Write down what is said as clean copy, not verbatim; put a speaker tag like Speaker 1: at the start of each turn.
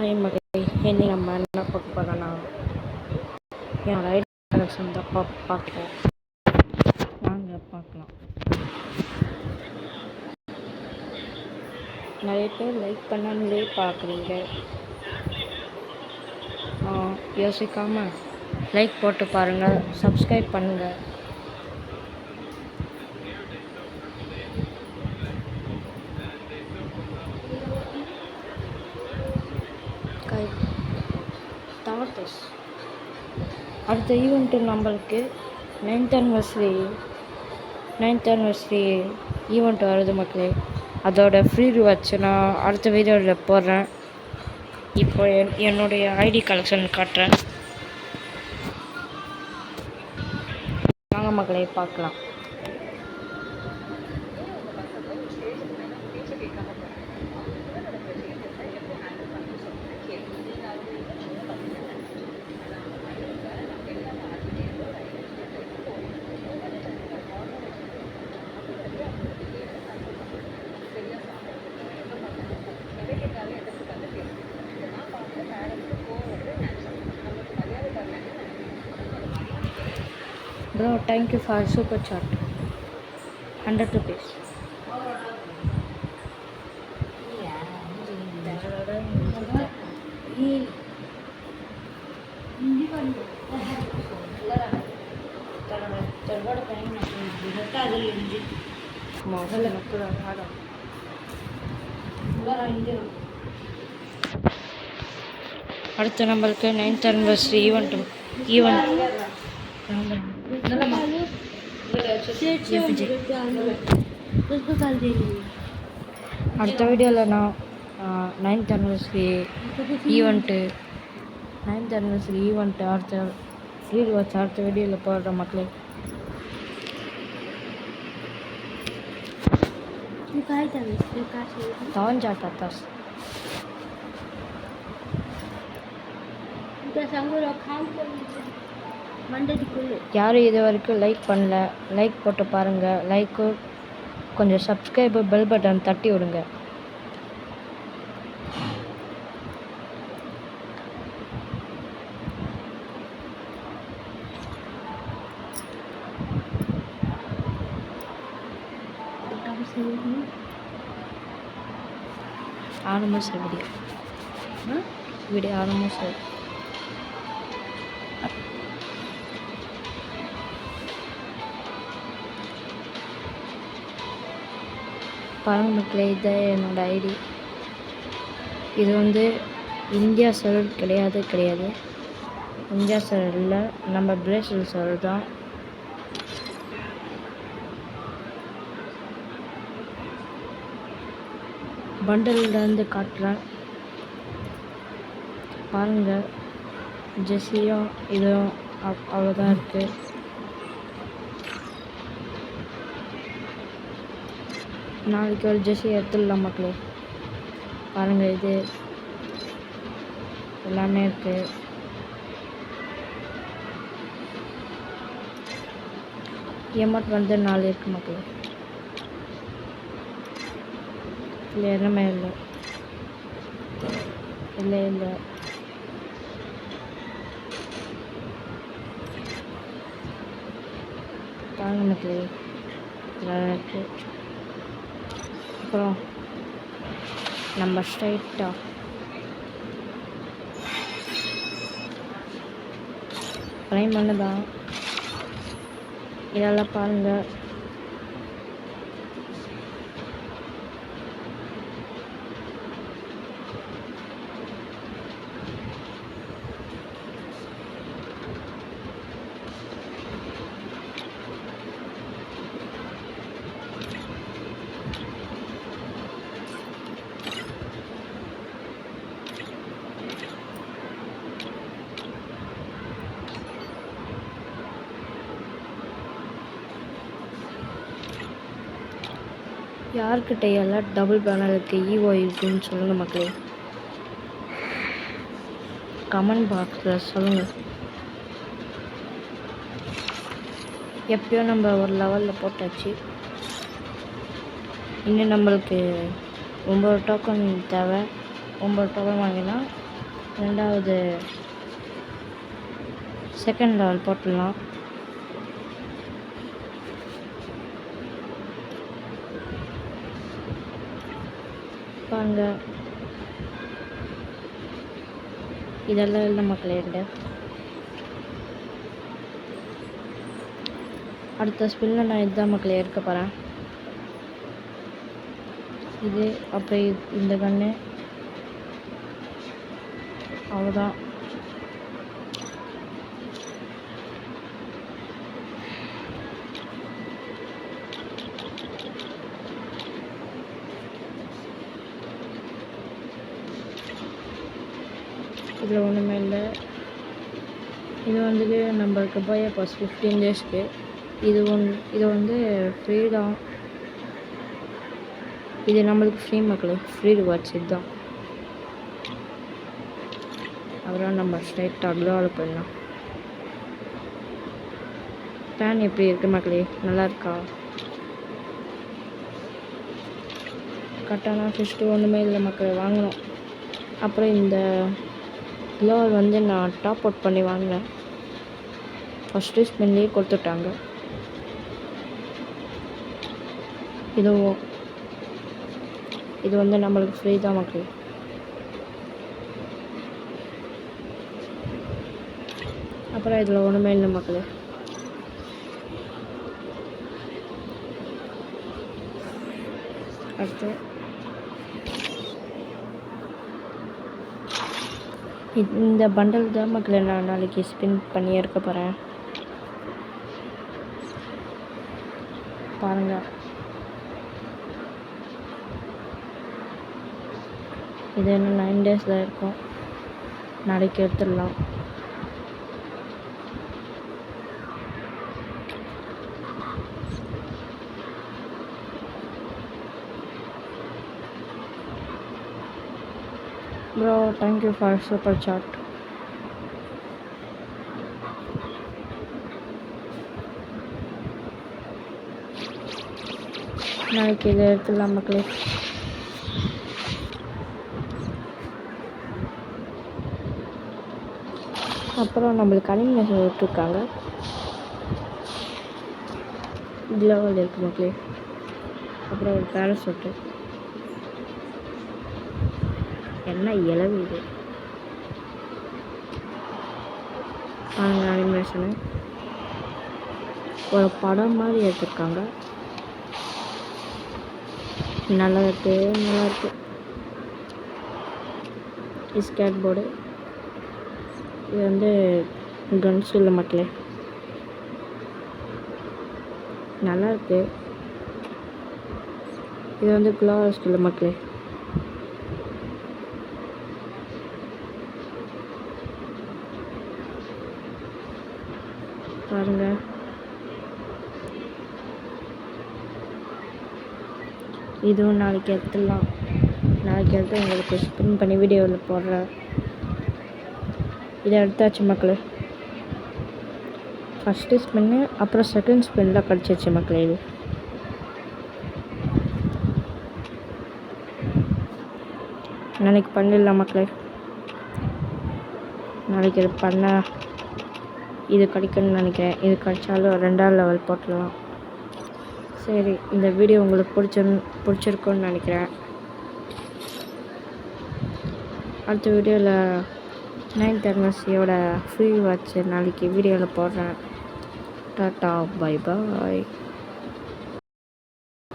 Speaker 1: Hi மகளே, இன்னைக்கு நம்ம என்ன பார்க்க போகிறோன்னா என் ரைட் கலெக்ஷன் தான் பார்க்கலாம். வாங்க பார்க்கலாம். நிறைய பேர் லைக் பண்ணாமலே பார்க்குறீங்க. யோசிக்காமல் லைக் போட்டு பாருங்கள், சப்ஸ்கிரைப் பண்ணுங்கள். அடுத்த ஈவெண்ட்டு நம்மளுக்கு 9th anniversary ஈவெண்ட் வருது மக்களே. அதோட ஃப்ரீ ரிவார்ட்ஸ் நான் அடுத்த வீடியோவில் போடுறேன். இப்போ என்னுடைய ஐடி கலெக்ஷன் காட்டுறேன். வாங்க மக்களே பார்க்கலாம். Bro, thank you for super chat. 100 rupees. அடுத்த நம்மளுக்கு 9th anniversary ஈவெண்ட் அடுத்த வீடியோவில் நான் 9th anniversary ஈவெண்ட்டு அடுத்த ஃப்ரீ ரிவார்ட்ஸ் அடுத்த வீடியோவில் போடுற மக்களே. யாரும் இது வரைக்கும் லைக் பண்ணல, லைக் போட்டு பாருங்கள். லைக்கு கொஞ்சம் சப்ஸ்கிரைபு பெல் பட்டன் தட்டி விடுங்க. வீடியோ ஆரம்பிச்சு பாருங்க மக்களே, இதான் என்னோடய ஐடி. இது இந்தியா சர்வர் கிடையாது. இந்தியா சர்வர் இல்லை, நம்ம பிரேசில் சர்வர் தான். பண்டல்லேருந்து காட்டுறேன் பாருங்கள். ஜெஸ்ஸியும் இதுவும் அவ்வளோதான் இருக்குது. நாளைக்கு ஒரு ஜெஸ்ஸி எடுத்துடலாம் மக்களே. பாருங்கள், இது எல்லாமே இருக்குது. எமௌண்ட் 4 இருக்குது மக்களே. இல்லை என்னமே இல்லை. பாருங்க மக்களே, இருக்குது. அப்புறம் நம்ம ஸ்ட்ரைட்டாக ப்ரைம் பண்ணுதான். இதெல்லாம் பாருங்கள். யார்கிட்ட எல்லாம் டபுள் பேனலுக்கு ஈவோ இருக்குன்னு சொல்லுங்கள் மக்களே. கமெண்ட் பாக்ஸில் சொல்லுங்கள். எப்பயோ நம்ம ஒரு லெவலில் போட்டாச்சு. இன்னும் நம்மளுக்கு 9 டோக்கன் தேவை. 9 டோக்கன் வாங்கினா ரெண்டாவது செகண்ட் லெவல் போட்டுடலாம். பாருங்க, இதெல்லாம் இல்லை மக்களே. அடுத்த ஸ்பின்னில் நான் இதுதான் மக்களே எடுக்க போகிறேன். இது அப்புறம் இந்த கன்று, அவ்வளோதான். இதில் ஒன்றுமே இல்லை. இது வந்துட்டு நம்மளுக்கு போய் பாஸ் 15 டேஸ்க்கு. இது வந்து ஃப்ரீ தான். இது நம்மளுக்கு ஃப்ரீ மக்களே, ஃப்ரீ ரிவார்ட்ஸ் இதுதான். அப்புறம் நம்ம ஸ்ட்ரைட்டாக க்ளோவில் போயிடலாம். பேன் எப்படி இருக்குது மக்களே, நல்லா இருக்கா? கரெக்டான ஃபஸ்ட்டு ஒன்றுமே இல்லை மக்களே, வாங்கணும். அப்புறம் இந்த க்ளோவல் வந்து நான் டாப் அவுட் பண்ணி வாங்கினேன். ஃபஸ்ட்டு ஸ்பின்லேயே கொடுத்துட்டாங்க. இது வந்து நம்மளுக்கு ஃப்ரீ தான் மக்களே. அப்புறம் இதில் ஒன்றுமே இல்லை மக்களே. அடுத்து இந்த பண்டல் தான் மக்களே நான் நாளைக்கு ஸ்பின் பண்ணி எடுக்க போகிறேன். பாருங்கள், இது இன்னும் 9 days தான் இருக்கும். நாளைக்கு எடுத்துடலாம். Bro, thank you for super chat. நாளைக்கு இதை எடுத்துடலாம் மக்களே. அப்புறம் நம்மளுக்கு அனிமேஷன் விட்டுருக்காங்க. க்ளோவல் இருக்குது மக்களே. அப்புறம் ஒரு பேராசூட்டு. என்ன இலவு இது பாருங்க. அனிமேஷனு ஒரு படம் மாதிரி எடுத்துருக்காங்க. நல்லா இருக்கு. Skate board. இது வந்து கன்ஸ் இல்லை மக்களே, நல்லா இருக்கு. இது வந்து க்ளோவல் இல்லை மக்களே. பாருங்க, இதுவும் நாளைக்கு எடுத்துடலாம். நாளைக்கு எடுத்து உங்களுக்கு ஸ்பின் பண்ணி வீடியோவில் போடுறேன். இதை எடுத்தாச்சு மக்களே. ஃபஸ்ட்டு ஸ்பின்னு, அப்புறம் செகண்ட் ஸ்பின்னில் கிடச்சிச்சு மக்களே. இது நாளைக்கு பண்ணிடலாம் மக்களே. நாளைக்கு இது பண்ணால் இது கிடைக்குன்னு நினைக்கிறேன். இது கிடைச்சாலும் 2வது லெவல் போட்டுடலாம். சரி, இந்த வீடியோ உங்களுக்கு பிடிச்சிருக்குன்னு நினைக்கிறேன். அடுத்த வீடியோவில் 9th anniversary ஃப்ரீ வாட்ச் நாளைக்கு வீடியோவில் போடுறேன். Tata, bye bye.